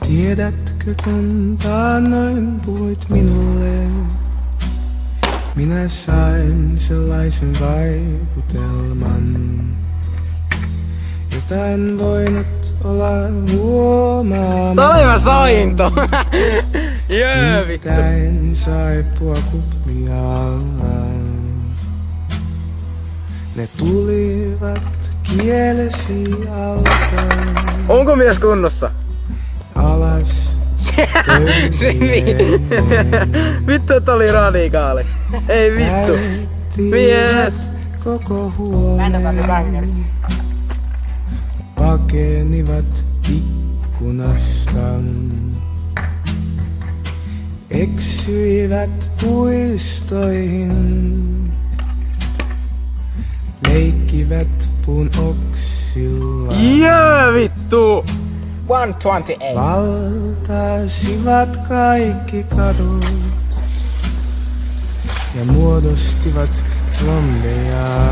Tiedätkö, kun taannoin puhuit minulle, minä sain sellaisen vaikutelman, jota en voinut olla huomaamaan. Mä sain ton! Jee, vittu! Nimittäin saippua kuplia. Ne tulivat kielesi alta. Onko mies kunnossa? Alas pöydille. Vittu, että oli radikaali. Ei vittu. Mies! Koko huoneen. Pakenivat ikkunasta. Eksyivät puistoihin. Leikkivät puun oksilla. Jee, vittu! 128. Valtasivat kaikki kadut ja muodostivat zombeja.